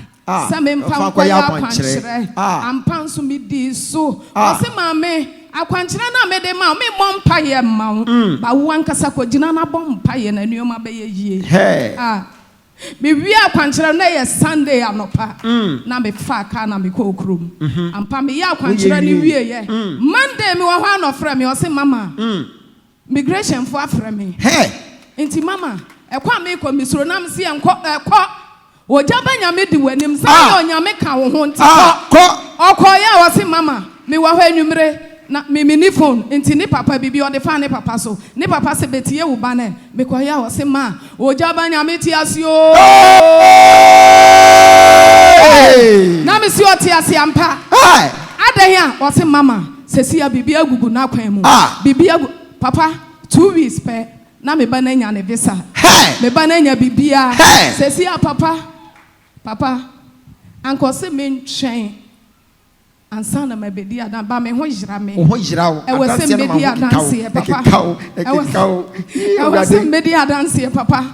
same mpa kwa ya kwankyere ampa nso me di so wo se maame akwankyere na me de ma me mompa ye ma wo ba wo wankasa kwa gina na bompa ye na nuoma be ye yie me wi akwankyere na ye Sunday anopa na me fa ka na me ko okrum ampa me ya akwankyere ni wie ye Monday me wo ho anofra me wo se mama migration for afra me enti mama ekwa me ko misro na mse enko Ogyaba nyame di wanim sa onyame ka wo ho nti okoya wo se mama me wo ho anwumre na me ni phone enti ni papa bibi o de fa ni papa so ni papa se betie wo ba ne me koya wo se ma Ogyaba nyame ti ase o na me si o ti ase ampa adan ya wo se mama sesi ya bibi agugu na kwan mu bibi papa 2 weeks pe na me ba na nya ne visa me ba na nya bibia sesi ya papa anko se me ntwen ansa na me bedi adan ba me ho yira me
ho yira wo
e wo se me bedi adan se papa e wo se me bedi adan se papa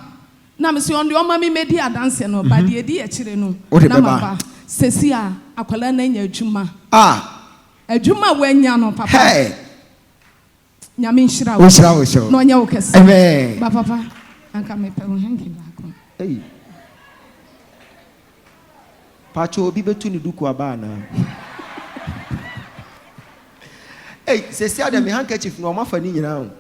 na me se on de o ma me bedi adan se no ba de edi e kire no na ma sesi ya akwala na nya adwuma adwuma wanya no papa nyame nshira wo no nya wo kese
amen
ba papa anka me pe wo hanki ba ko
pacho obi betu ni duku aba na sesi ada me handkerchief no mafa ni nyina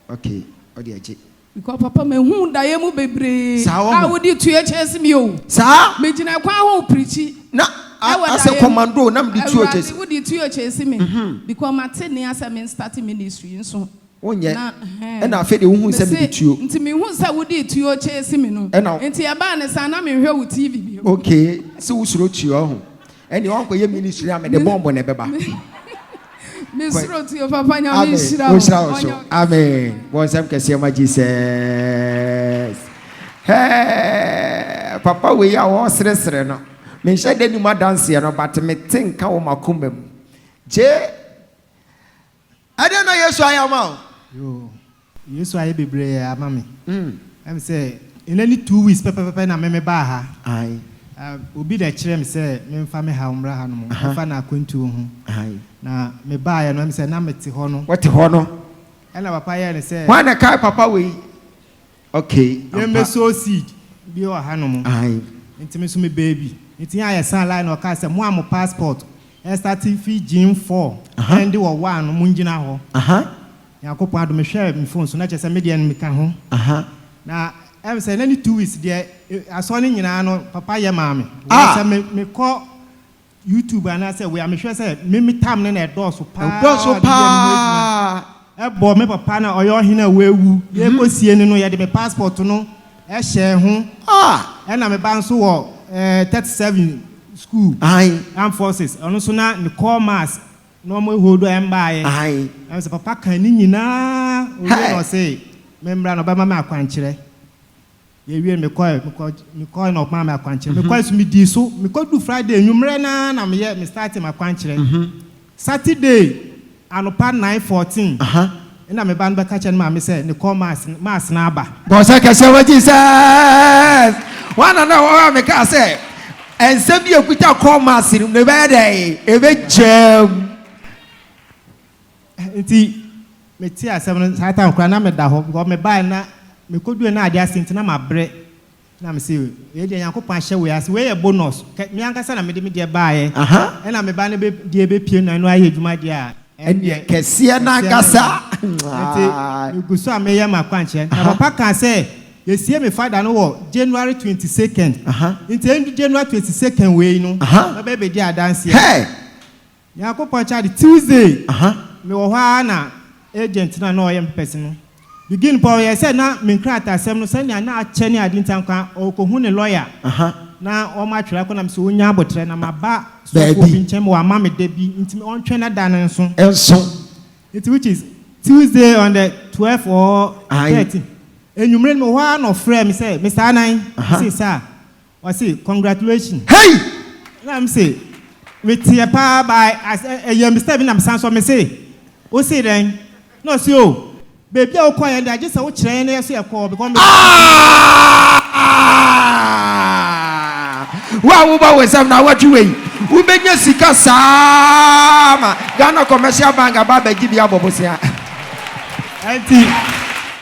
okay odi aje
because papa me hu da ye mu bebre wodi tue chese mi o
sa
me gina kwa ho preachi
na as a commando na me tue chese
wodi tue chese me because mate ne asa me start ministry nso
onye na afa de hu se me tuo
nti me hu sa wodi tue chese me no nti e ba ne sa na me hwe wo TV bi
okay se wo suro tuo ho eni won ko ye ministry am de bombo ne beba
Misro to your papa nyame shira
wo amen won sam kese ma Jesus papa we ya wo sresre no me hye de ni ma dance no but me tinka wo makomam je ade no Yesu ayama
yo Yesu aye bebre ama me am say in any 2 weeks papa na me ba ha
ai
obi da kire me say me mfa me ha umra ha no mo mfa na akwantu ho
ai
na me ba ya no me say na me te ho no
what ho no
ela papa ya ne say
why na kai papa we okay
ye me so seed bi o ha no mo
ai
enti me so me baby enti ya ya san line o ka say mo am passport starting fee June 4 and wo one mo ngina ho yakopon ado me hwe me phone so na chese me de en me ka ho na em say na ni 2 weeks de aso ne nyina no papa ye maame wo say me call YouTube and I say we am sure say me tam ne na doso pa e bo me papa na oyo hina wewu ye ko sie ne no ye de me passport no e hye ho e na me ba nso wo 37 school armed forces ono so na ne call mass no mo hold em baaye am say papa kan ni nyina o no say membra no ba ma akwankyere ye wie me call no ma akwankyere me call so me di so me call do Friday nwumre na me start ma akwankyere Saturday anopa 9:14 na me ban ba ka chen ma me say ne call mass na aba
bo say ka say wa Jesus wana na wa me ka say ense bi ekuta call mass ni me ba dey e be jam
nti me ti asem satan kra na me da ho because me buy na me kodu na ade asenti na ma bre na me say ye de yakopon hye we ase we ye bonus me ankasa na me de baaye na me ba na be de be pie na no aye djuma de a
ene kese na ankasa
nti guso a me ye ma kwanche na papa kan say ye sie me father no wo January 22nd nti January 22nd we no na be de adanse yakopon cha de Tuesday me wo ha na agent na no yem person begin Paul ye said na me krata asem no say na ache ne adintan kan okohu ne lawyer na o ma twera ko na me so onya abotre na maba so ko binchem wa ma me da bi ntimi on twe na da ne nso it which is Tuesday on the 12th or 13th enumre me ho no frame me say Mr. Anan say sir I say, congratulations.
Hey!
I'm say, with your power by as a young Mr. I'm sans me say. O say then, no, so, baby, I'll call and I just a train there, say a call because.
Wow, was now what you wait. We beg your sika sama. Ghana commercial bank about the give you a bobosia.
Auntie,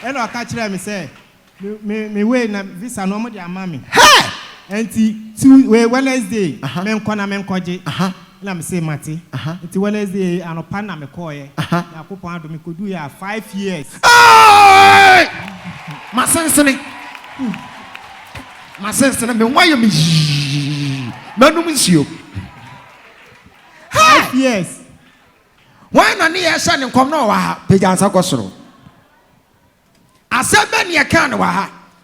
and I'll catch them, say, me wait, visa no more, mammy. Auntie, Wednesday, men corner men koji. Let me say, Matty. It's Wednesday, and a pan me coy. I could do 5 years.
My sense, my sense, why you me? No, miss you.
5 years.
Why not near Shan and come no, Pejans Akosro? I said, Ben, you can't,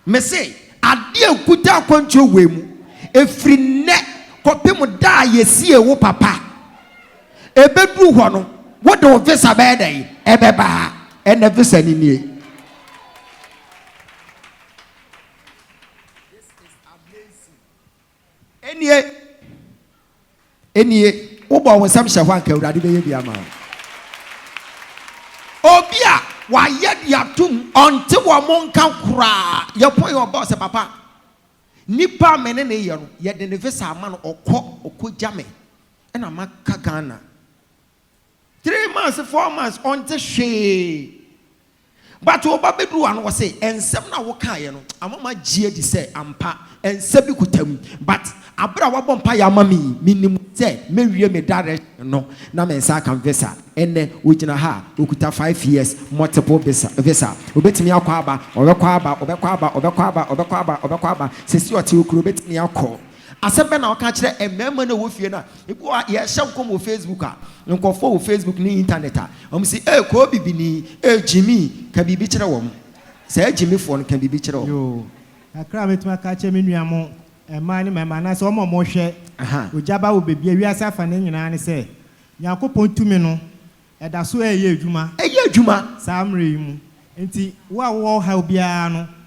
me say, I dear put out control wim. If free net, Copimu die, ye see a whoop papa. A bedroom one, what do this a bad day? Ebeba, and never send in ye. Any Oba was some shawanka, Radi Yama. Obia, why yet yatum until one monk can cry. Your point your boss, papa. Nipa menene yero yet the visa man or jame and a makagana 3 months 4 months on the shade. But to Baby one was say, and some now wakayano, a mama jeer say, ampa, and sebikutem, but a brava bompire mammy, minimum say, Mary me direct, no, Namensa can visa, and then which in a ha, who could have 5 years, multiple visa, ubet me aquaba, or quaba, since you are too crubet me alcohol. I said, Ben, I'll catch that a member with you now. If you are here, shall come with Facebook, and go for Facebook, ni internet. See, Kobe Bini, Jimmy can be better woman. Say, Jimmy phone can be better.
Yo, I crab it my catch a miniamo, and mine, my man, I saw more share. Ogyaba will be a year and I say, Yako point to me no, and that's where ye Juma,
Juma,
Sam Rim, and see, what will help Biano.